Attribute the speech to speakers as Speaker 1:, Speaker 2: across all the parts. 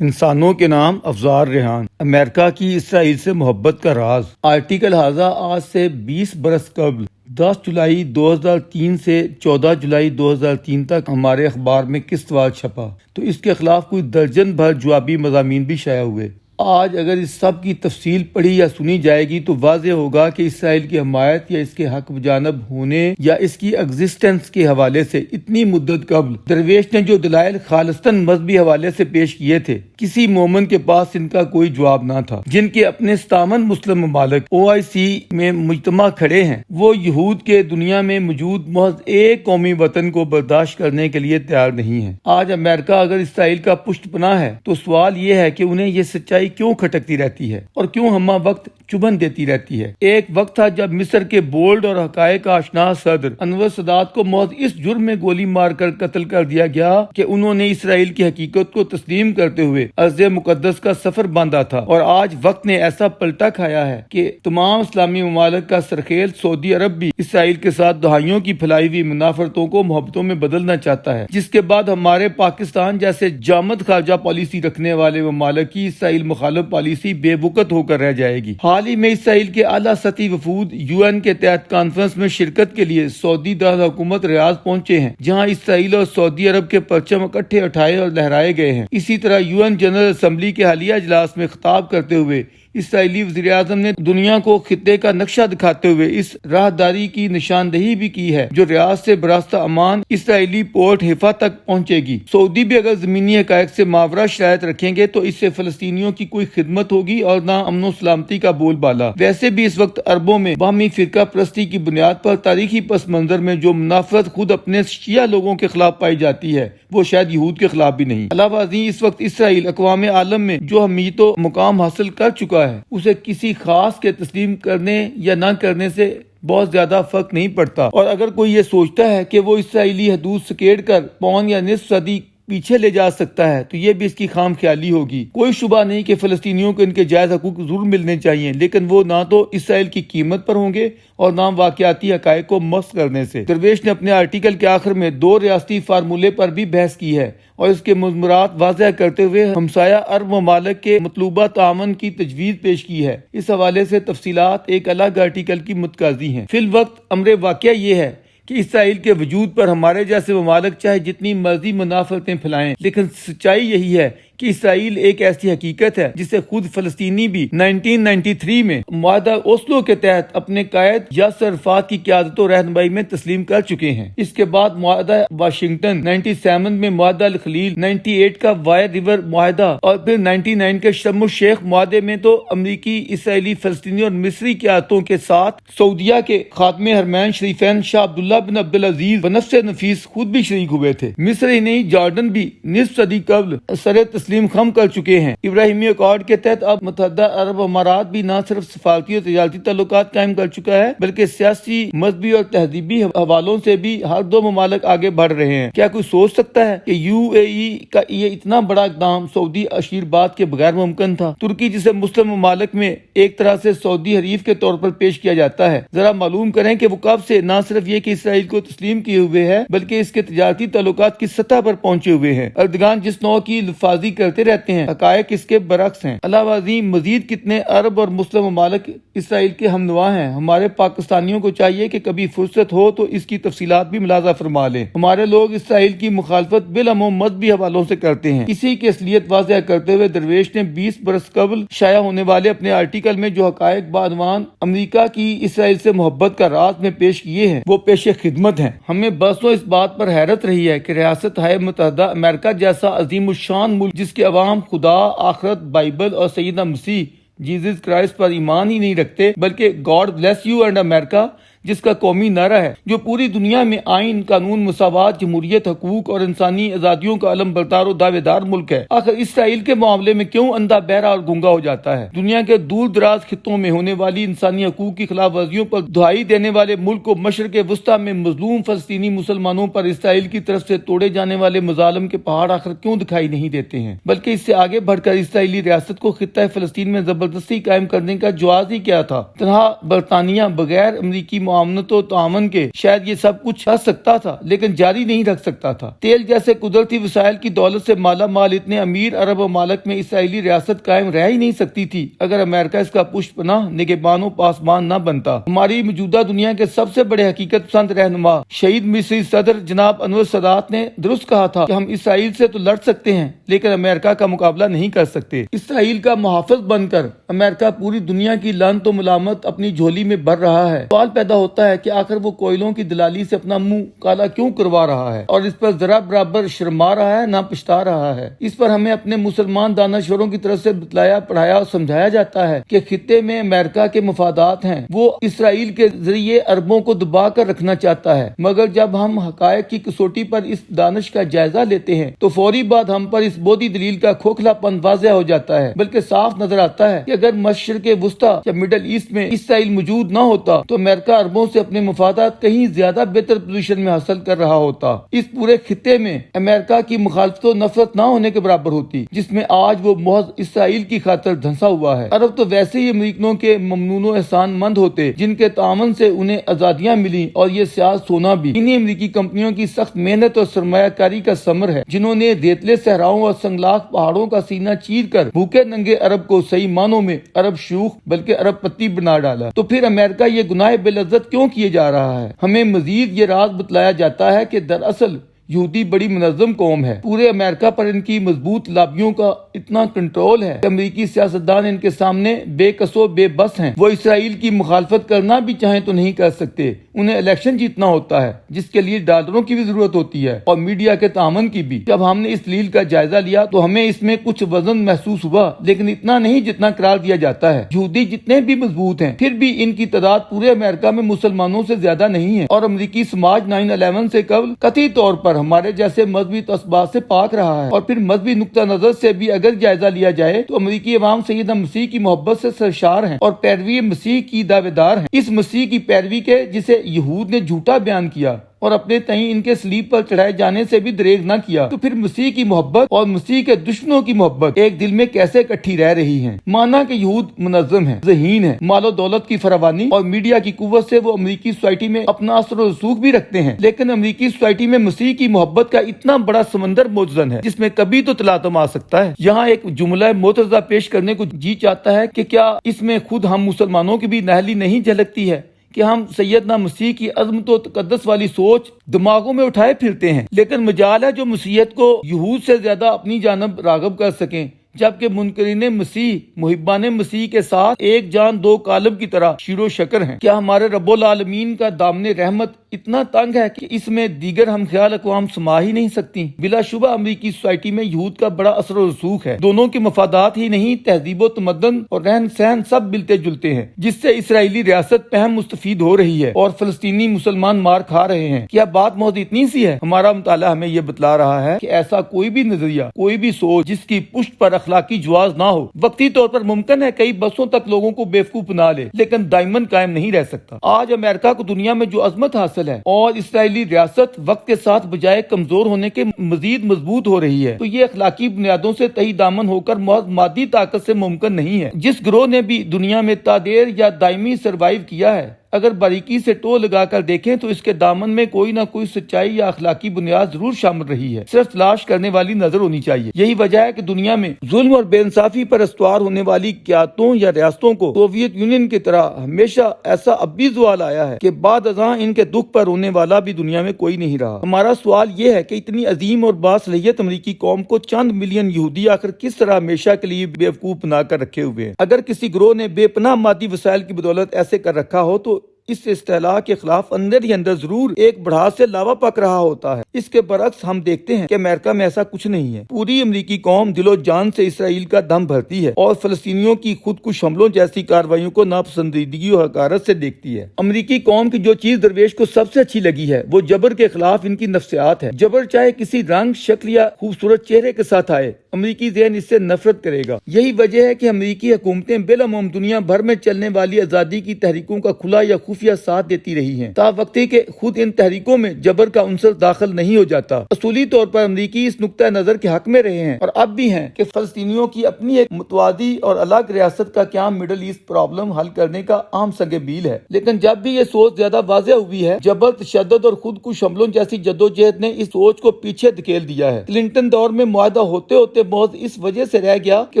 Speaker 1: انسانوں کے نام افزار ریحان، امریکہ کی اسرائیل سے محبت کا راز۔ آرٹیکل ہاضہ آج سے 20 برس قبل 10 جولائی 2003 سے 14 جولائی 2003 تک ہمارے اخبار میں قسطوار چھپا تو اس کے خلاف کوئی درجن بھر جوابی مضامین بھی شائع ہوئے۔ آج اگر اس سب کی تفصیل پڑھی یا سنی جائے گی تو واضح ہوگا کہ اسرائیل کی حمایت یا اس کے حق بجانب ہونے یا اس کی ایگزسٹنس کے حوالے سے اتنی مدت قبل درویش نے جو دلائل خالصتاً مذہبی حوالے سے پیش کیے تھے، کسی مومن کے پاس ان کا کوئی جواب نہ تھا۔ جن کے اپنے 57 مسلم ممالک OIC میں مجتمع کھڑے ہیں، وہ یہود کے دنیا میں موجود محض ایک قومی وطن کو برداشت کرنے کے لیے تیار نہیں ہے۔ آج امریکہ اگر اسرائیل کا پشت پناہ ہے تو سوال یہ ہے کہ انہیں یہ سچائی کیوں کھٹکتی رہتی ہے اور کیوں ہمہ وقت چبھن دیتی رہتی ہے۔ ایک وقت تھا جب مصر کے بولڈ اور حقائق آشنا صدر انور سادات کو محض اس جرم میں گولی مار کر قتل کر دیا گیا کہ انہوں نے اسرائیل کی حقیقت کو تسلیم کرتے ہوئے ارض مقدس کا سفر باندھا تھا، اور آج وقت نے ایسا پلٹا کھایا ہے کہ تمام اسلامی ممالک کا سرخیل سعودی عرب بھی اسرائیل کے ساتھ دہائیوں کی پھیلائی ہوئی منافرتوں کو محبتوں میں بدلنا چاہتا ہے، جس کے بعد ہمارے پاکستان جیسے جامد خارجہ پالیسی رکھنے والے ممالک کی اسرائیل مخالف پالیسی بے وقت ہو کر رہ جائے گی۔ حال ہی میں اسرائیل کے اعلیٰ سطحی وفود UN کے تحت کانفرنس میں شرکت کے لیے سعودی دارالحکومت ریاض پہنچے ہیں، جہاں اسرائیل اور سعودی عرب کے پرچم اکٹھے اٹھائے اور لہرائے گئے ہیں۔ اسی طرح UN جنرل اسمبلی کے حالیہ اجلاس میں خطاب کرتے ہوئے اسرائیلی وزیر اعظم نے دنیا کو خطے کا نقشہ دکھاتے ہوئے اس راہداری کی نشاندہی بھی کی ہے جو ریاض سے براستہ امان اسرائیلی پورٹ حیفا تک پہنچے گی۔ سعودی بھی اگر زمینی حقائق سے ماورا شرائط رکھیں گے تو اس سے فلسطینیوں کی کوئی خدمت ہوگی اور نہ امن و سلامتی کا بول بالا۔ ویسے بھی اس وقت عربوں میں باہمی فرقہ پرستی کی بنیاد پر تاریخی پس منظر میں جو منافرت خود اپنے شیعہ لوگوں کے خلاف پائی جاتی ہے، وہ شاید یہود کے خلاف بھی نہیں۔ علاوہ ازیں اس وقت اسرائیل اقوام عالم میں جو اہمیت و مقام حاصل کر چکا ہے، اسے کسی خاص کے تسلیم کرنے یا نہ کرنے سے بہت زیادہ فرق نہیں پڑتا، اور اگر کوئی یہ سوچتا ہے کہ وہ اسرائیلی حدود سکیڑ کر پون یا نصف صدی پیچھے لے جا سکتا ہے تو یہ بھی اس کی خام خیالی ہوگی۔ کوئی شبہ نہیں کہ فلسطینیوں کو ان کے جائز حقوق ضرور ملنے چاہیے، لیکن وہ نہ تو اسرائیل کی قیمت پر ہوں گے اور نہ واقعاتی حقائق کو مسخ کرنے سے۔ درویش نے اپنے آرٹیکل کے آخر میں 2 ریاستی فارمولے پر بھی بحث کی ہے اور اس کے مضمرات واضح کرتے ہوئے ہمسایہ عرب ممالک کے مطلوبہ تعاون کی تجویز پیش کی ہے۔ اس حوالے سے تفصیلات ایک الگ آرٹیکل کی متقاضی ہیں۔ فی الوقت امر واقعہ یہ ہے کہ اسرائیل کے وجود پر ہمارے جیسے ممالک چاہے جتنی مرضی منافرتیں پھیلائیں، لیکن سچائی یہی ہے کہ اسرائیل ایک ایسی حقیقت ہے جسے خود فلسطینی بھی 1993 میں معاہدہ اوسلو کے تحت اپنے قائد یاسر عرفات کی قیادت و رہنمائی میں تسلیم کر چکے ہیں۔ اس کے بعد معاہدہ واشنگٹن 97 میں معاہدہ الخلیل، 98 کا وائر ریور معاہدہ اور پھر 99 کے شرم الشیخ معاہدے میں تو امریکی، اسرائیلی، فلسطینی اور مصری قیادتوں کے ساتھ سعودیہ کے خاتم حرمین شریفین شاہ عبداللہ بن عبدالعزیز بنفس نفیس خود بھی شریک ہوئے تھے۔ مصر ہی نہیں، جارڈن بھی نصف صدی قبل سر تسلیم خم کر چکے ہیں۔ ابراہیمی اکارڈ کے تحت اب متحدہ عرب امارات بھی نہ صرف سفارتی اور تجارتی تعلقات قائم کر چکا ہے بلکہ سیاسی، مذہبی اور تہذیبی حوالوں سے بھی ہر 2 ممالک آگے بڑھ رہے ہیں۔ کیا کوئی سوچ سکتا ہے کہ UAE کا یہ اتنا بڑا اقدام سعودی اشیرباد کے بغیر ممکن تھا؟ ترکی جسے مسلم ممالک میں ایک طرح سے سعودی حریف کے طور پر پیش کیا جاتا ہے، ذرا معلوم کریں کہ وہ کب سے نہ صرف یہ کہ اسرائیل کو تسلیم کیے ہوئے ہے بلکہ اس کے تجارتی تعلقات کی سطح پر پہنچے ہوئے ہیں۔ اردگان جس نوع کی لفاظی کرتے رہتے ہیں، حقائق اس کے برعکس ہیں۔ علاوہ ازیں مزید کتنے عرب اور مسلم ممالک اسرائیل کے ہمنوا ہیں۔ ہمارے پاکستانیوں کو چاہیے کہ کبھی فرصت ہو تو اس کی تفصیلات بھی ملاحظہ فرما لیں۔ ہمارے لوگ اسرائیل کی مخالفت بالعموم مذہبی حوالوں سے کرتے ہیں۔ اسی کی اصلیت واضح کرتے ہوئے درویش نے 20 برس قبل شائع ہونے والے اپنے آرٹیکل میں جو حقائق بعنوان امریکہ کی اسرائیل سے محبت کا راز میں پیش کیے ہیں وہ پیش خدمت ہیں۔ ہمیں برسوں اس بات پر حیرت رہی ہے کہ ریاست ہائے متحدہ امریکہ جیسا عظیم الشان ملک، جس کے عوام خدا، آخرت، بائبل اور سیدنا مسیح جیزس کرائسٹ پر ایمان ہی نہیں رکھتے بلکہ گاڈ بلیس یو اینڈ امریکہ جس کا قومی نعرہ ہے، جو پوری دنیا میں آئین، قانون، مساوات، جمہوریت، حقوق اور انسانی آزادیوں کا علم بردار و دعوے دار ملک ہے، آخر اسرائیل کے معاملے میں کیوں اندھا، بہرا اور گونگا ہو جاتا ہے؟ دنیا کے دور دراز خطوں میں ہونے والی انسانی حقوق کی خلاف ورزیوں پر دہائی دینے والے ملک کو مشرق وسطیٰ میں مظلوم فلسطینی مسلمانوں پر اسرائیل کی طرف سے توڑے جانے والے مظالم کے پہاڑ آخر کیوں دکھائی نہیں دیتے ہیں؟ بلکہ اس سے آگے بڑھ کر اسرائیلی ریاست کو خطہ فلسطین میں زبردستی قائم کرنے کا جواز ہی کیا تھا؟ تنہا برطانیہ بغیر امریکی معاونت و تعاون کے شاید یہ سب کچھ رکھ سکتا تھا، لیکن جاری نہیں رکھ سکتا تھا۔ تیل جیسے قدرتی وسائل کی دولت سے مالا مال اتنے امیر عرب ممالک میں اسرائیلی ریاست قائم رہ ہی نہیں سکتی تھی اگر امریکہ اس کا پشت پناہ نگہبان و پاسبان نہ بنتا۔ ہماری موجودہ دنیا کے سب سے بڑے حقیقت پسند رہنما شہید مصری صدر جناب انور سادات نے درست کہا تھا کہ ہم اسرائیل سے تو لڑ سکتے ہیں لیکن امریکہ کا مقابلہ نہیں کر سکتے۔ اسرائیل کا محافظ بن کر امریکہ پوری دنیا کی لعنت و ملامت اپنی جھولی میں بھر رہا ہے۔ سوال پیدا ہوتا ہے کہ آخر وہ کوئلوں کی دلالی سے اپنا منہ کالا کیوں کروا رہا ہے اور اس پر ذرا برابر شرما رہا ہے نہ پچھتا رہا ہے۔ اس پر ہمیں اپنے مسلمان دانشوروں کی طرف سے بتلایا پڑھایا اور سمجھایا جاتا ہے کہ خطے میں امریکہ کے مفادات ہیں، وہ اسرائیل کے ذریعے عربوں کو دبا کر رکھنا چاہتا ہے، مگر جب ہم حقائق کی کسوٹی پر اس دانش کا جائزہ لیتے ہیں تو فوری بعد ہم پر اس بودھی دلیل کا کھوکھلا پن واضح ہو جاتا ہے، بلکہ صاف نظر آتا ہے کہ اگر مشرق وسطی یا مڈل ایسٹ میں اسرائیل موجود نہ ہوتا تو امریکہ عربوں سے اپنے مفادات کہیں زیادہ بہتر پوزیشن میں حاصل کر رہا ہوتا۔ اس پورے خطے میں امریکہ کی مخالفت و نفرت نہ ہونے کے برابر ہوتی جس میں آج وہ محض اسرائیل کی خاطر دھنسا ہوا ہے۔ عرب تو ویسے ہی امریکنوں کے ممنون و احسان مند ہوتے جن کے تعاون سے انہیں آزادیاں ملی، اور یہ سیاہ سونا بھی انہی امریکی کمپنیوں کی سخت محنت اور سرمایہ کاری کا ثمر ہے جنہوں نے ریتلے صحراؤں اور سنگلاخ پہاڑوں کا سینہ چیر کر بھوکے ننگے عرب کو صحیح معنوں میں عرب شوخ بلکہ عرب پتی بنا ڈالا۔ تو پھر امریکہ یہ گناہ بلعزت کیوں کیے جا رہا ہے؟ ہمیں مزید یہ راز بتلایا جاتا ہے کہ دراصل یہودی بڑی منظم قوم ہے۔ پورے امریکہ پر ان کی مضبوط لابیوں کا اتنا کنٹرول ہے کہ امریکی سیاستدان ان کے سامنے بے کس و بے بس ہیں۔ وہ اسرائیل کی مخالفت کرنا بھی چاہیں تو نہیں کر سکتے۔ انہیں الیکشن جیتنا ہوتا ہے جس کے لیے ڈالروں کی بھی ضرورت ہوتی ہے اور میڈیا کے تعاون کی بھی۔ جب ہم نے اس دلیل کا جائزہ لیا تو ہمیں اس میں کچھ وزن محسوس ہوا، لیکن اتنا نہیں جتنا قرار دیا جاتا ہے۔ یہودی جتنے بھی مضبوط ہیں پھر بھی ان کی تعداد پورے امریکہ میں مسلمانوں سے زیادہ نہیں ہے، اور امریکی سماج 9/11 سے قبل قطعی طور پر ہمارے جیسے مذہبی تعصبات سے پاک رہا ہے۔ اور پھر مذہبی نقطہ نظر سے بھی اگر جائزہ لیا جائے تو امریکی عوام سیدنا مسیح کی محبت سے سرشار ہیں اور پیروی مسیح کی دعوے دار ہیں، اس مسیح کی پیروی کے جسے یہود نے جھوٹا بیان کیا اور اپنے تئیں ان کے صلیب پر چڑھائے جانے سے بھی دریغ نہ کیا۔ تو پھر مسیح کی محبت اور مسیح کے دشمنوں کی محبت ایک دل میں کیسے اکٹھی رہ رہی ہیں؟ مانا کہ یہود منظم ہیں، ذہین ہیں، مال و دولت کی فراوانی اور میڈیا کی قوت سے وہ امریکی سوسائٹی میں اپنا اثر و رسوخ بھی رکھتے ہیں، لیکن امریکی سوسائٹی میں مسیح کی محبت کا اتنا بڑا سمندر موجود ہے جس میں کبھی تو تلاطم آ سکتا ہے۔ یہاں ایک جملہ معترضہ پیش کرنے کو جی چاہتا ہے کہ کیا اس میں خود ہم مسلمانوں کی بھی نااہلی نہیں جھلکتی ہے کہ ہم سیدنا مسیح کی عظمت و تقدس والی سوچ دماغوں میں اٹھائے پھرتے ہیں، لیکن مجال ہے جو مسیحیت کو یہود سے زیادہ اپنی جانب راغب کر سکیں، جبکہ منکرین مسیح محبان مسیح کے ساتھ ایک جان دو کالب کی طرح شیر و شکر ہیں۔ کیا ہمارے رب العالمین کا دامن رحمت اتنا تنگ ہے کہ اس میں دیگر ہم خیال اقوام سما ہی نہیں سکتی؟ بلا شبہ امریکی سوسائٹی میں یہود کا بڑا اثر و رسوخ ہے۔ دونوں کے مفادات ہی نہیں، تہذیب و تمدن اور رہن سہن سب ملتے جلتے ہیں، جس سے اسرائیلی ریاست پہم مستفید ہو رہی ہے اور فلسطینی مسلمان مار کھا رہے ہیں۔ کیا بات محض اتنی سی ہے؟ ہمارا مطالعہ ہمیں یہ بتلا رہا ہے کہ ایسا کوئی بھی نظریہ، کوئی بھی سوچ جس کی پشت پر اخلاقی جواز نہ ہو، وقتی طور پر ممکن ہے کئی برسوں تک لوگوں کو بیوقوف بنا لے، لیکن دائمن قائم نہیں رہ سکتا۔ آج امریکہ کو دنیا میں جو عظمت حاصل ہے اور اسرائیلی ریاست وقت کے ساتھ بجائے کمزور ہونے کے مزید مضبوط ہو رہی ہے، تو یہ اخلاقی بنیادوں سے تہی دامن ہو کر محض مادی طاقت سے ممکن نہیں ہے۔ جس گروہ نے بھی دنیا میں تادیر یا دائمی سروائیو کیا ہے، اگر باریکی سے ٹو لگا کر دیکھیں تو اس کے دامن میں کوئی نہ کوئی سچائی یا اخلاقی بنیاد ضرور شامل رہی ہے، صرف تلاش کرنے والی نظر ہونی چاہیے۔ یہی وجہ ہے کہ دنیا میں ظلم اور بے انصافی پر استوار ہونے والی قیادتوں یا ریاستوں کو سوویت یونین کی طرح ہمیشہ ایسا ابی زوال آیا ہے کہ بعد ازاں ان کے دکھ پر رونے والا بھی دنیا میں کوئی نہیں رہا۔ ہمارا سوال یہ ہے کہ اتنی عظیم اور باصلاحیت امریکی قوم کو چند ملین یہودی آخر کس طرح ہمیشہ کے لیے بیوقوف بنا کر رکھے ہوئے ہیں؟ اگر کسی گروہ نے بے پناہ مادی وسائل کی بدولت ایسے کر رکھا ہو تو اس اصطلاح کے خلاف اندر ہی اندر ضرور ایک بڑھا سے لاوا پک رہا ہوتا ہے۔ اس کے برعکس ہم دیکھتے ہیں کہ امریکہ میں ایسا کچھ نہیں ہے۔ پوری امریکی قوم دل و جان سے اسرائیل کا دم بھرتی ہے اور فلسطینیوں کی خودکش حملوں جیسی کارروائیوں کو ناپسندیدگی و حقارت سے دیکھتی ہے۔ امریکی قوم کی جو چیز درویش کو سب سے اچھی لگی ہے وہ جبر کے خلاف ان کی نفسیات ہے۔ جبر چاہے کسی رنگ، شکل یا خوبصورت چہرے کے ساتھ آئے، امریکی ذہن اس سے نفرت کرے گا۔ یہی وجہ ہے کہ امریکی حکومتیں بالعموم دنیا بھر میں چلنے والی آزادی کی تحریکوں کا کھلا یا خفیہ خفیہ ساتھ دیتی رہی ہیں، تا وقتی کہ خود ان تحریکوں میں جبر کا عنصر داخل نہیں ہو جاتا۔ اصولی طور پر امریکی اس نقطہ نظر کے حق میں رہے ہیں اور اب بھی ہیں کہ فلسطینیوں کی اپنی ایک متوازی اور الگ ریاست کا قیام مڈل ایسٹ پرابلم حل کرنے کا اہم سنگ میل ہے، لیکن جب بھی یہ سوچ زیادہ واضح ہوئی ہے، جبر، تشدد اور خود کش حملوں جیسی جدوجہد نے اس سوچ کو پیچھے دھکیل دیا ہے۔ کلنٹن دور میں معاہدہ ہوتے ہوتے محض اس وجہ سے رہ گیا کہ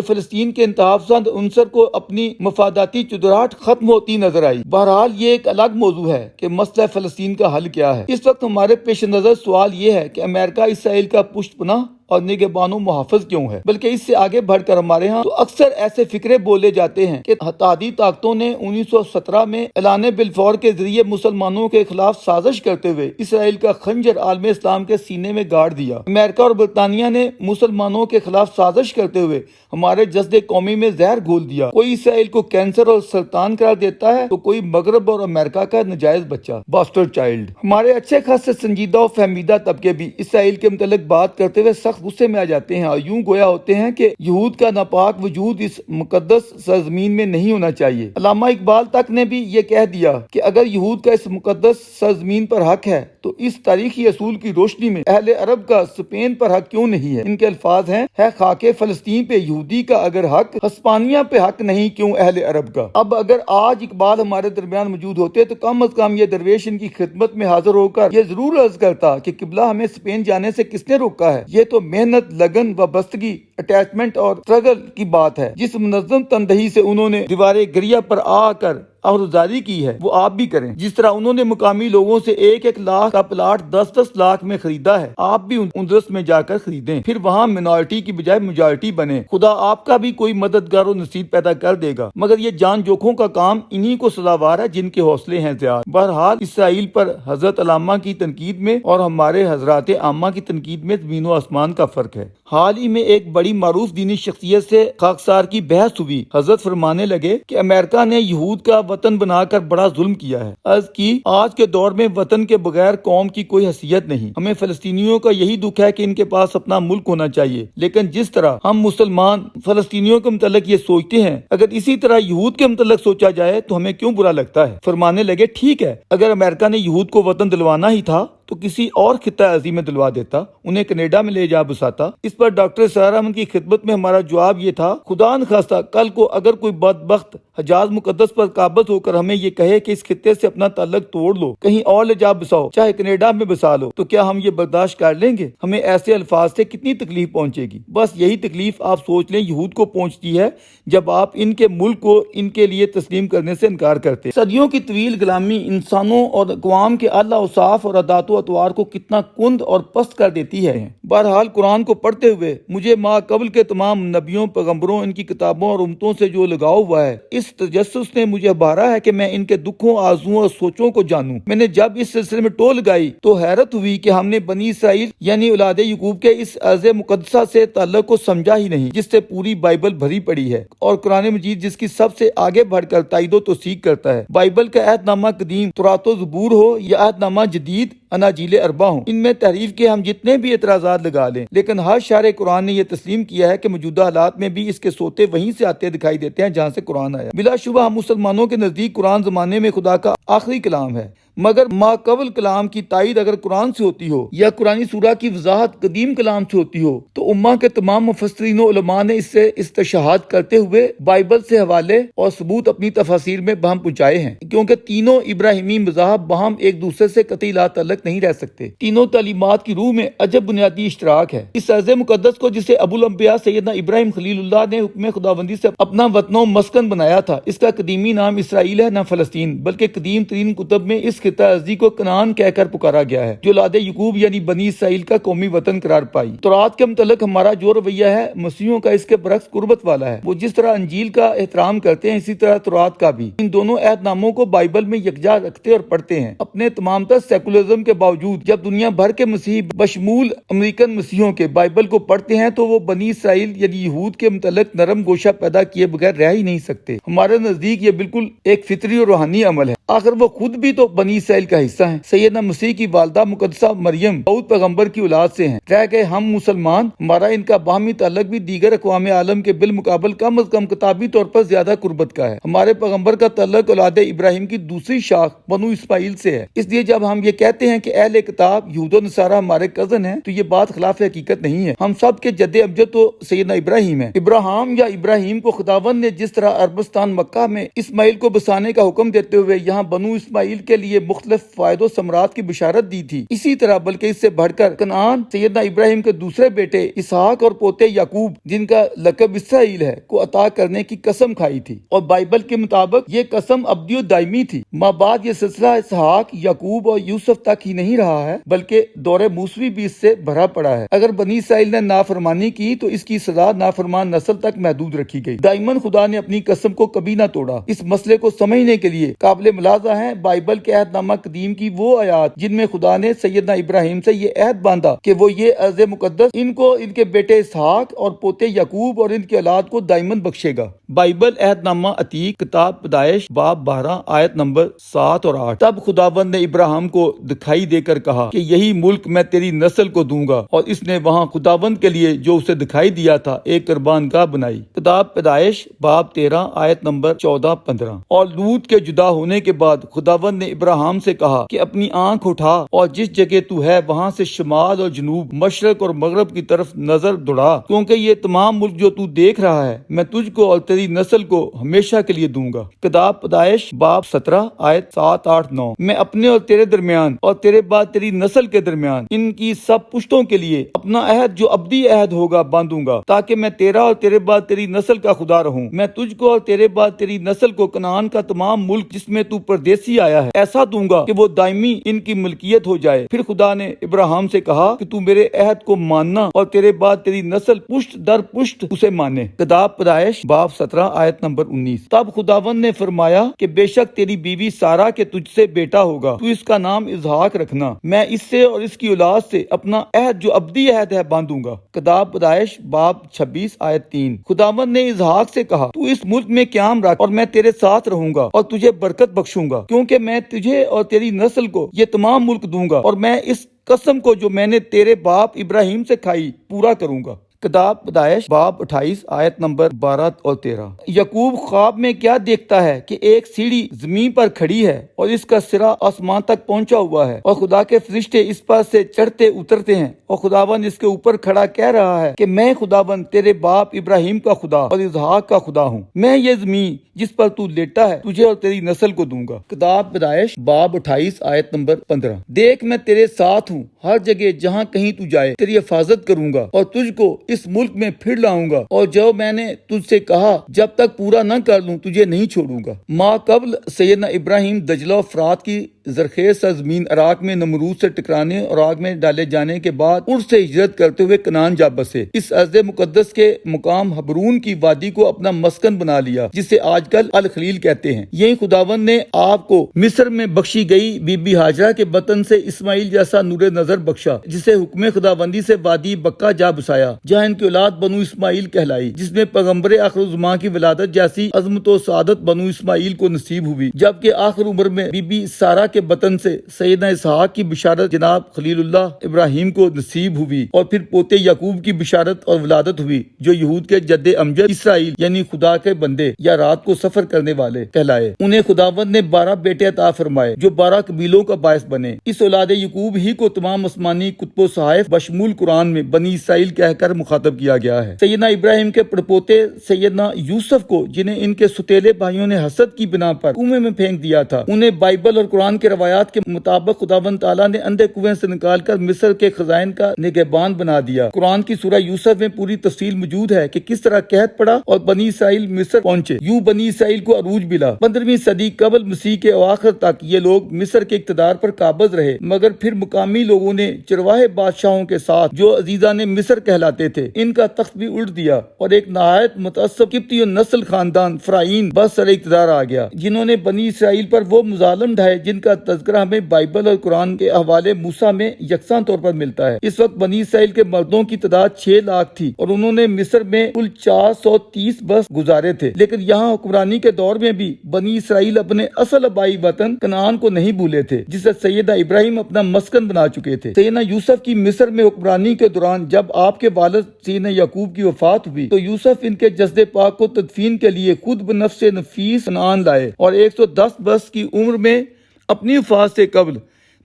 Speaker 1: فلسطین کے انتہا پسند عنصر کو اپنی مفاداتی چودراہٹ ختم ہوتی نظر آئی۔ بہرحال یہ ایک الگ موضوع ہے کہ مسئلہ فلسطین کا حل کیا ہے۔ اس وقت ہمارے پیش نظر سوال یہ ہے کہ امریکہ اسرائیل کا پشت پناہ اور نگہبان و محافظ کیوں ہے؟ بلکہ اس سے آگے بڑھ کر ہمارے ہاں تو اکثر ایسے فکرے بولے جاتے ہیں کہ اتحادی طاقتوں نے 1917 میں اعلان بلفور کے ذریعے مسلمانوں کے خلاف سازش کرتے ہوئے اسرائیل کا خنجر عالم اسلام کے سینے میں گاڑ دیا۔ امریکہ اور برطانیہ نے مسلمانوں کے خلاف سازش کرتے ہوئے ہمارے جذب قومی میں زہر گھول دیا۔ کوئی اسرائیل کو کینسر اور سرطان قرار دیتا ہے تو کوئی مغرب اور امریکہ کا ناجائز بچہ، باسٹرڈ چائلڈ۔ ہمارے اچھے خاصے سنجیدہ و فہمیدہ طبقے بھی اسرائیل کے متعلق بات کرتے ہوئے سخت غصے میں آ جاتے ہیں اور یوں گویا ہوتے ہیں کہ یہود کا ناپاک وجود اس مقدس سرزمین میں نہیں ہونا چاہیے۔ علامہ اقبال تک نے بھی یہ کہہ دیا کہ اگر یہود کا اس مقدس سرزمین پر حق ہے تو اس تاریخی اصول کی روشنی میں اہل عرب کا اسپین پر حق کیوں نہیں ہے؟ ان کے الفاظ ہیں، ہے خاک فلسطین پہ یہودی کا اگر حق، ہسپانیہ پہ حق نہیں کیوں اہل عرب کا؟ اب اگر آج اقبال ہمارے درمیان موجود ہوتے تو کم از کم یہ درویش ان کی خدمت میں حاضر ہو کر یہ ضرور عرض کرتا کہ قبلہ ہمیں اسپین جانے سے کس نے روکا ہے؟ یہ تو محنت، لگن، وابستگی، اٹیچمنٹ اور اسٹرگل کی بات ہے۔ جس منظم تندہی سے انہوں نے دیوارے گریا پر آ کر عہدیداری کی ہے وہ آپ بھی کریں۔ جس طرح انہوں نے مقامی لوگوں سے 1-1 لاکھ کا پلاٹ 10-10 لاکھ میں خریدا ہے، آپ بھی اندرس میں جا کر خریدیں، پھر وہاں منارٹی کی بجائے میجارٹی بنے۔ خدا آپ کا بھی کوئی مددگار و نصیر پیدا کر دے گا، مگر یہ جان جوکھوں کا کام انہی کو سزاوار ہے جن کے حوصلے ہیں زیادہ۔ بہرحال اسرائیل پر حضرت علامہ کی تنقید میں اور ہمارے حضرات عامہ کی تنقید میں زمین و آسمان کا فرق ہے۔ حال ہی میں ایک بڑی معروف دینی شخصیت سے خاکسار کی بحث ہوئی۔ حضرت فرمانے لگے کہ امریکہ نے یہود کا وطن بنا کر بڑا ظلم کیا ہے۔ عرض کی، آج کے دور میں وطن کے بغیر قوم کی کوئی حیثیت نہیں۔ ہمیں فلسطینیوں کا یہی دکھ ہے کہ ان کے پاس اپنا ملک ہونا چاہیے، لیکن جس طرح ہم مسلمان فلسطینیوں کے متعلق یہ سوچتے ہیں، اگر اسی طرح یہود کے متعلق سوچا جائے تو ہمیں کیوں برا لگتا ہے؟ فرمانے لگے، ٹھیک ہے، اگر امریکہ نے یہود کو وطن دلوانا ہی تھا تو کسی اور خطہ عظیم میں دلوا دیتا، انہیں کینیڈا میں لے جا بساتا۔ اس پر ڈاکٹر سرار احمد کی خدمت میں ہمارا جواب یہ تھا، خدا نخواستہ کل کو اگر کوئی بدبخت حجاز مقدس پر قابض ہو کر ہمیں یہ کہے کہ اس خطے سے اپنا تعلق توڑ لو، کہیں اور لے جا بساؤ، چاہے کینیڈا میں بسا لو، تو کیا ہم یہ برداشت کر لیں گے؟ ہمیں ایسے الفاظ سے کتنی تکلیف پہنچے گی؟ بس یہی تکلیف آپ سوچ لیں یہود کو پہنچتی ہے جب آپ ان کے ملک کو ان کے لیے تسلیم کرنے سے انکار کرتے۔ صدیوں کی طویل غلامی انسانوں اور اقوام کے اعلیٰ اوصاف اور عادات و اطوار کو کتنا کند اور پست کر دیتی ہے۔ بہرحال قرآن کو پڑھتے ہوئے مجھے ما قبل کے تمام نبیوں، پیغمبروں، ان کی کتابوں اور امتوں سے جو لگاؤ ہوا ہے، اس تجسس نے مجھے بھارا ہے کہ میں ان کے دکھوں، آرزوؤں اور سوچوں کو جانوں۔ میں نے جب اس سلسلے میں ٹول لگائی تو حیرت ہوئی کہ ہم نے بنی اسرائیل یعنی اولاد یعقوب کے اس ارض مقدسہ سے تعلق کو سمجھا ہی نہیں جس سے پوری بائبل بھری پڑی ہے، اور قرآن مجید جس کی سب سے آگے بڑھ کر تائید و توثیق کرتا ہے۔ بائبل کا عہد نامہ قدیم تورات و زبور ہو یا عہد نامہ جدید اناجیل اربع ہوں، ان میں تحریف کے ہم جتنے بھی اعتراضات لگا لیں، لیکن ہر شارع قرآن نے یہ تسلیم کیا ہے کہ موجودہ حالات میں بھی اس کے سوتے وہیں سے آتے دکھائی دیتے ہیں جہاں سے قرآن آیا۔ بلا شبہ ہم مسلمانوں کے نزدیک قرآن زمانے میں خدا کا آخری کلام ہے، مگر ما قبل کلام کی تائید اگر قرآن سے ہوتی ہو یا قرآنی سورہ کی وضاحت قدیم کلام سے ہوتی ہو تو امہ کے تمام مفسرین و علماء نے اس سے استشہاد کرتے ہوئے بائبل سے حوالے اور ثبوت اپنی تفاسیر میں بہم پہنچائے ہیں، کیونکہ تینوں ابراہیمی مذاہب بہم ایک دوسرے سے قطعی لا تعلق نہیں رہ سکتے۔ تینوں تعلیمات کی روح میں عجب بنیادی اشتراک ہے۔ اس ارض مقدس کو جسے ابو الانبیاء سیدنا ابراہیم خلیل اللہ نے حکم خداوندی سے اپنا وطن و مسکن بنایا تھا، اس کا قدیمی نام اسرائیل ہے، نہ فلسطین، بلکہ قدیم ترین کتب میں اس خطہ ارضی کو کنعان کہہ کر پکارا گیا ہے، جو اولاد یعقوب یعنی بنی اسرائیل کا قومی وطن قرار پائی۔ تورات کے متعلق ہمارا جو رویہ ہے مسیحیوں کا اس کے برعکس قربت والا ہے۔ وہ جس طرح انجیل کا احترام کرتے ہیں اسی طرح تورات کا بھی۔ ان دونوں عہد ناموں کو بائبل میں یکجا رکھتے اور پڑھتے ہیں۔ اپنے تمام تر سیکولرزم کے باوجود جب دنیا بھر کے مسیحی بشمول امریکن مسیحیوں کے بائبل کو پڑھتے ہیں تو وہ بنی اسرائیل یعنی یہود کے متعلق نرم گوشہ پیدا کیے بغیر رہ ہی نہیں سکتے۔ ہمارے نزدیک یہ بالکل ایک فطری اور روحانی عمل ہے۔ آخر وہ خود بھی تو بنی اسرائیل کا حصہ ہیں۔ سیدنا مسیح کی والدہ مقدسہ مریم داؤد پیغمبر کی اولاد سے ہیں۔ رہ گئے ہم مسلمان، ہمارا ان کا باہمی تعلق بھی دیگر اقوام عالم کے بالمقابل کم از کم کتابی طور پر زیادہ قربت کا ہے۔ ہمارے پیغمبر کا تعلق اولاد ابراہیم کی دوسری شاخ بنو اسماعیل سے ہے۔ اس لیے جب ہم یہ کہتے ہیں کہ اہل کتاب یہود و نصارہ ہمارے کزن ہیں تو یہ بات خلاف حقیقت نہیں ہے۔ ہم سب کے جد امجد تو سیدنا ابراہیم ہے۔ ابراہیم یا ابراہیم کو خداوند نے جس طرح عربستان مکہ میں اسماعیل کو بسانے کا حکم دیتے ہوئے یہاں بنو اسماعیل کے لیے مختلف فائد و ثمرات کی بشارت دی تھی، اسی طرح بلکہ اس سے بڑھ کر کنعان سیدنا ابراہیم کے دوسرے بیٹے اسحاق اور پوتے یعقوب جن کا لقب اسرائیل ہے کو عطا کرنے کی قسم کھائی تھی، اور بائبل کے مطابق یہ قسم ابدی و دائمی تھی۔ ماں بعد یہ سلسلہ اسحاق، یعقوب اور یوسف تک ہی نہیں رہا ہے بلکہ دور موسوی بھی اس سے بھرا پڑا ہے۔ اگر بنی اسرائیل نے نافرمانی کی تو اس کی سزا نافرمان نسل تک محدود رکھی گئی۔ دائماً خدا نے اپنی قسم کو کبھی نہ توڑا۔ اس مسئلے کو سمجھنے کے لیے قابل ملاحظہ ہیں بائبل کے عہد نامہ قدیم کی وہ آیات جن میں خدا نے سیدنا ابراہیم سے یہ عہد باندھا کہ وہ یہ ارض مقدس ان کو ان کے بیٹے اسحاق اور پوتے یعقوب اور ان کی اولاد کو دائماً بخشے گا۔ بائبل عہد نامہ عتیق کتاب پیدائش باب 12 آیت نمبر 7 اور 8۔ تب خداوند نے ابراہیم کو دکھائی دے کر کہا کہ یہی ملک میں تیری نسل کو دوں گا، اور اس نے وہاں خداوند کے لیے جو اسے دکھائی دیا تھا ایک قربان گاہ بنائی۔ کتاب پیدائش باب 13 آیت نمبر 14-15۔ اور لوط کے جدا ہونے کے بعد خداوند نے ابراہیم سے کہا کہ اپنی آنکھ اٹھا اور جس جگہ تو ہے وہاں سے شمال اور جنوب، مشرق اور مغرب کی طرف نظر دوڑا، کیونکہ یہ تمام ملک جو تو دیکھ رہا ہے میں تجھ کو اور تیری نسل کو ہمیشہ کے لیے دوں گا۔ کتاب پیدائش باب 17 آیت 7، 8، 9۔ میں اپنے اور تیرے درمیان اور تیرے بعد تیری نسل کے درمیان ان کی سب پشتوں کے لیے اپنا عہد جو ابدی عہد ہوگا باندھوں گا، تاکہ میں تیرا اور تیرے بعد تیری نسل کا خدا رہوں۔ میں تجھ کو اور تیرے بعد تیری نسل کو کنعان کا تمام ملک جس میں تو پردیسی آیا ہے ایسا دوں گا کہ وہ دائمی ان کی ملکیت ہو جائے۔ پھر خدا نے ابراہیم سے کہا کہ تو میرے عہد کو ماننا اور تیرے بعد تیری نسل پشت در پشت اسے مانے۔ کتاب پیدائش باب 17 آیت نمبر 19۔ تب خداوند نے فرمایا کہ بے شک تیری بیوی سارا کے تجھ سے بیٹا ہوگا، تو اس کا نام اسحاق رکھنا، میں اس سے اور اس کی اولاد سے اپنا عہد جو ابدی عہد ہے باندھوں گا۔ کتاب پیدائش باب 26 آیت 3۔ خداوند نے اسحاق سے کہا تو اس ملک میں قیام رکھ اور میں تیرے ساتھ رہوں گا اور تجھے برکت بخشوں گا، کیونکہ میں تجھے اور تیری نسل کو یہ تمام ملک دوں گا، اور میں اس قسم کو جو میں نے تیرے باپ ابراہیم سے کھائی پورا کروں گا۔ کتاب پیدائش باب 28 آیت نمبر 12 اور 13۔ یعقوب خواب میں کیا دیکھتا ہے کہ ایک سیڑھی زمین پر کھڑی ہے اور اس کا سرا آسمان تک پہنچا ہوا ہے، اور خدا کے فرشتے اس پر سے چڑھتے اترتے ہیں، اور خداوند اس کے اوپر کھڑا کہہ رہا ہے کہ میں خداوند تیرے باپ ابراہیم کا خدا اور اسحاق کا خدا ہوں، میں یہ زمین جس پر تو لیٹا ہے تجھے اور تیری نسل کو دوں گا۔ کتاب پیدائش باب 28 آیت نمبر 15۔ دیکھ میں تیرے ساتھ ہوں، ہر جگہ جہاں کہیں تو جائے تیری حفاظت کروں گا، اور تجھ کو اس ملک میں پھر لاؤں گا، اور جو میں نے تجھ سے کہا جب تک پورا نہ کر لوں تجھے نہیں چھوڑوں گا۔ ماں قبل سیدنا ابراہیم دجلہ و فرات کی زرخیز سرزمین عراق میں نمرود سے ٹکرانے اور آگ میں ڈالے جانے کے بعد ار سے ہجرت کرتے ہوئے کنعان جا بسے۔ اس ارض مقدس کے مقام حبرون کی وادی کو اپنا مسکن بنا لیا، جسے آج کل الخلیل کہتے ہیں۔ یہی خداوند نے آپ کو مصر میں بخشی گئی بی بی ہاجرہ کے بطن سے اسماعیل جیسا نور نظر بخشا، جسے حکم خداوندی سے وادی بکا جا بسایا، جہاں ان کی اولاد بنو اسماعیل کہلائی، جس میں پیغمبر آخر الزمان کی ولادت جیسی عظمت و سعادت بنو اسماعیل کو نصیب ہوئی، جبکہ آخر عمر میں بی بی سارہ کے بطن سے سیدنا اسحاق کی بشارت جناب خلیل اللہ ابراہیم کو نصیب ہوئی، اور پھر پوتے یعقوب کی بشارت اور ولادت ہوئی جو یہود کے جد امجد اسرائیل یعنی خدا کے بندے یا رات کو سفر کرنے والے کہلائے۔ انہیں خداوند نے 12 بیٹے عطا فرمائے جو 12 قبیلوں کا باعث بنے۔ اس اولاد یعقوب ہی کو تمام آسمانی کتب و صحائف بشمول قرآن میں بنی اسرائیل کہہ کر مخاطب کیا گیا ہے۔ سیدنا ابراہیم کے پڑپوتے سیدنا یوسف کو جنہیں ان کے ستیلے بھائیوں نے حسد کی بنا پر کنویں میں پھینک دیا تھا، انہیں بائبل اور قرآن کے روایات کے مطابق خداوند تعالیٰ نے اندھے کنویں سے نکال کر مصر کے خزائن کا نگہبان بنا دیا۔ قرآن کی سورہ یوسف میں پوری تفصیل موجود ہے کہ کس طرح قحط پڑا اور بنی اسرائیل مصر پہنچے۔ یوں بنی اسرائیل کو عروج ملا۔ 15ویں صدی قبل مسیح کے اواخر تک یہ لوگ مصر کے اقتدار پر قابض رہے، مگر پھر مقامی لوگوں نے چرواہے بادشاہوں کے ساتھ جو عزیزان مصر کہلاتے تھے، ان کا تخت بھی الٹ دیا اور ایک نہایت متعصب قبطی نسل خاندان فرعین بس سر اقتدار آ گیا، جنہوں نے بنی اسرائیل پر وہ مظالم ڈھائے جن کا تذکرہ ہمیں بائبل اور قرآن کے حوالے موسیٰ میں یکساں طور پر ملتا ہے۔ اس وقت بنی اسرائیل کے مردوں کی تعداد 6 لاکھ تھی اور انہوں نے مصر میں کل 430 برس گزارے تھے، لیکن یہاں حکمرانی کے دور میں بھی بنی اسرائیل اپنے اصل آبائی وطن کنعان کو نہیں بھولے تھے، جسے سیدہ ابراہیم اپنا مسکن بنا چکے تھے۔ سیدنا یوسف کی مصر میں حکمرانی کے دوران جب آپ کے والد سیدنا یعقوب کی وفات ہوئی تو یوسف ان کے جسد پاک کو تدفین کے لیے خود بنفس نفیس کنعان لائے اور 110 برس کی عمر میں اپنی وفات سے قبل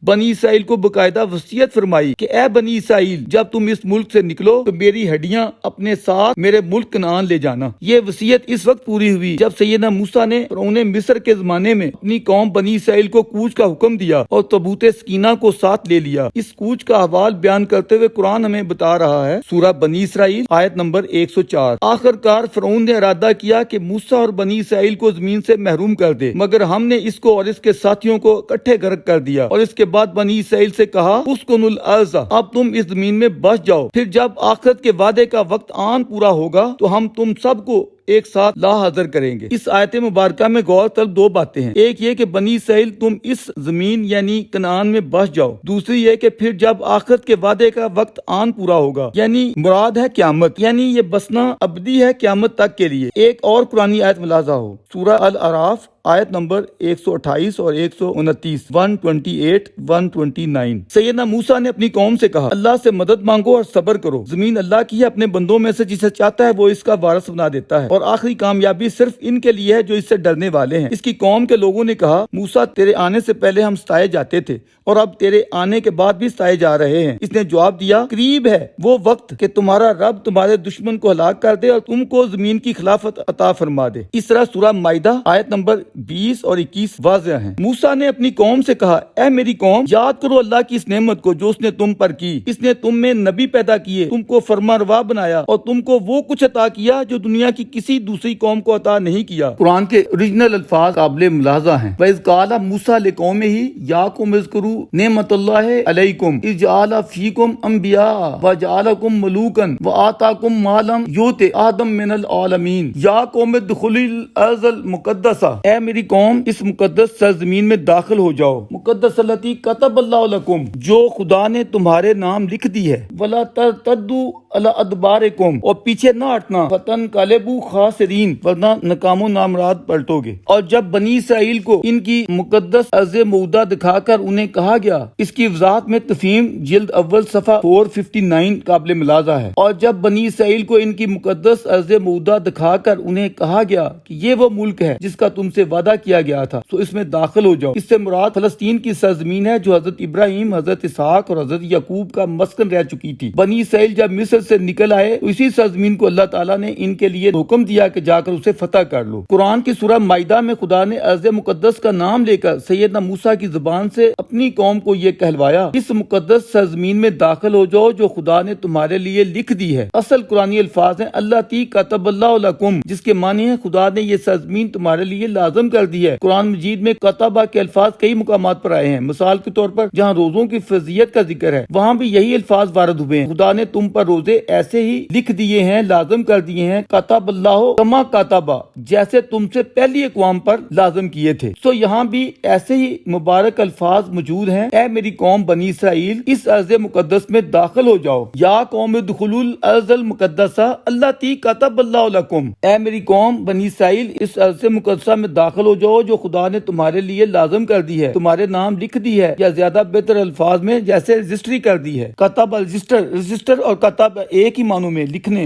Speaker 1: بنی اسرائیل کو باقاعدہ وصیت فرمائی کہ اے بنی اسرائیل، جب تم اس ملک سے نکلو تو میری ہڈیاں اپنے ساتھ میرے ملک کنعان لے جانا۔ یہ وصیت اس وقت پوری ہوئی جب سیدنا موسیٰ نے فرعون مصر کے زمانے میں اپنی قوم بنی اسرائیل کو کوچ کا حکم دیا اور تابوت سکینہ کو ساتھ لے لیا۔ اس کوچ کا احوال بیان کرتے ہوئے قرآن ہمیں بتا رہا ہے، سورہ بنی اسرائیل آیت نمبر 104، آخر کار فرعون نے ارادہ کیا کہ موسیٰ اور بنی اسرائیل کو زمین سے محروم کر دے، مگر ہم نے اس کو اور اس کے ساتھیوں کو اکٹھے غرق کر دیا، اور اس کے بعد بنی اسرائیل سے کہا اسکن الارض، اب تم اس زمین میں بس جاؤ، پھر جب آخرت کے وعدے کا وقت آن پورا ہوگا تو ہم تم سب کو ایک ساتھ لا حاضر کریں گے۔ اس آیت مبارکہ میں غور طلب 2 باتیں ہیں، ایک یہ کہ بنی اسرائیل تم اس زمین یعنی کنعان میں بس جاؤ، دوسری یہ کہ پھر جب آخرت کے وعدے کا وقت آن پورا ہوگا، یعنی مراد ہے قیامت، یعنی یہ بسنا ابدی ہے قیامت تک کے لیے۔ ایک اور قرآنی آیت ملاحظہ ہو، سورہ الاعراف آیت نمبر 128 اور 129، 128 129۔ سیدنا موسیٰ نے اپنی قوم سے کہا، اللہ سے مدد مانگو اور صبر کرو، زمین اللہ کی ہے، اپنے بندوں میں سے جسے چاہتا ہے وہ اس کا وارث بنا دیتا ہے، اور آخری کامیابی صرف ان کے لیے ہے جو اس سے ڈرنے والے ہیں۔ اس کی قوم کے لوگوں نے کہا، موسیٰ تیرے آنے سے پہلے ہم ستائے جاتے تھے اور اب تیرے آنے کے بعد بھی ستائے جا رہے ہیں۔ اس نے جواب دیا، قریب ہے وہ وقت کہ تمہارا رب تمہارے دشمن کو ہلاک کر دے اور تم کو زمین کی خلافت عطا فرما دے۔ اس طرح سورہ مائدہ آیت نمبر 20 اور 21 واضح ہیں۔ موسیٰ نے اپنی قوم سے کہا، اے میری قوم، یاد کرو اللہ کی اس نعمت کو جو اس نے تم پر کی، اس نے تم میں نبی پیدا کیے، تم کو فرما روا بنایا اور تم کو وہ کچھ عطا کیا جو دنیا کی کسی دوسری قوم کو عطا نہیں کیا۔ قرآن کے اوریجنل الفاظ قابل ملاحظہ ہیں، وَإِذْ قَالَ مُوسَىٰ لِقَوْمِهِ يَا قَوْمِ اذْكُرُوا نِعْمَتَ اللَّهِ عَلَيْكُمْ إِذْ جَعَلَ فِيكُمْ أَنْبِيَاءَ وَجَعَلَكُمْ مُلُوكًا وَآتَاكُمْ مَا لَمْ يُؤْتِ أَحَدًا مِّنَ الْعَالَمِينَ يَا قَوْمِ ادْخُلُوا الْأَرْضَ الْمُقَدَّسَةَ، اے میری قوم اس مقدس سرزمین میں داخل ہو جاؤ، مقدس التی کتب اللہ لکم، جو خدا نے تمہارے نام لکھ دی ہے، ولا ترتدوا علی ادبارکم، اور پیچھے نہ ہٹنا، فتنقلبوا خاسرین، ورنہ ناکام و نامراد پلٹو گے۔ اور جب بنی اسرائیل کو ان کی مقدس ارض موعودہ دکھا کر انہیں کہا گیا، اس کی وضاحت میں تفہیم جلد اول صفحہ 459 قابل ملاحظہ ہے، اور جب بنی اسرائیل کو ان کی مقدس ارض موعودہ دکھا کر انہیں کہا گیا کہ یہ وہ ملک ہے جس کا تم سے وعدہ کیا گیا تھا، تو اس میں داخل ہو جاؤ۔ اس سے مراد فلسطین کی سرزمین ہے جو حضرت ابراہیم، حضرت اسحاق اور حضرت یعقوب کا مسکن رہ چکی تھی۔ بنی اسرائیل جب مصر سے نکل آئے تو اسی سرزمین کو اللہ تعالیٰ نے ان کے لیے حکم دیا کہ جا کر اسے فتح کر لو۔ قرآن کی سورہ مائدہ میں خدا نے ارض مقدس کا نام لے کر سیدنا موسیٰ کی زبان سے اپنی قوم کو یہ کہلوایا، اس مقدس سرزمین میں داخل ہو جاؤ جو خدا نے تمہارے لیے لکھ دی ہے۔ اصل قرآنی الفاظ ہیں اللہ تی کتب اللہ لکم، جس کے معنی ہے خدا نے یہ سرزمین تمہارے لیے لازم کر دی ہے۔ قرآن مجید میں کتبہ کے الفاظ کئی مقامات پر آئے ہیں، مثال کے طور پر جہاں روزوں کی فضیلت کا ذکر ہے وہاں بھی یہی الفاظ وارد ہوئے ہیں، خدا نے تم پر روزے ایسے ہی لکھ دیے ہیں، لازم کر دیے ہیں، کتب اللہ کما کتبہ، جیسے تم سے پہلی اقوام پر لازم کیے تھے۔ سو یہاں بھی ایسے ہی مبارک الفاظ موجود ہیں، اے میری قوم بنی اسرائیل اس ارض مقدس میں داخل ہو جاؤ، یا قوم ادخلوا الارض المقدسہ التی کتب اللہ لکم، اے میری قوم بنی اسرائیل اس ارض مقدسہ میں داخل ہو جاؤ جو خدا نے تمہارے لیے لازم کر دی ہے، تمہارے نام لکھ دی ہے، یا زیادہ بہتر الفاظ میں جیسے رجسٹری کر دی ہے۔ کتب رجسٹر اور کتب ایک ہی معنوں میں لکھنے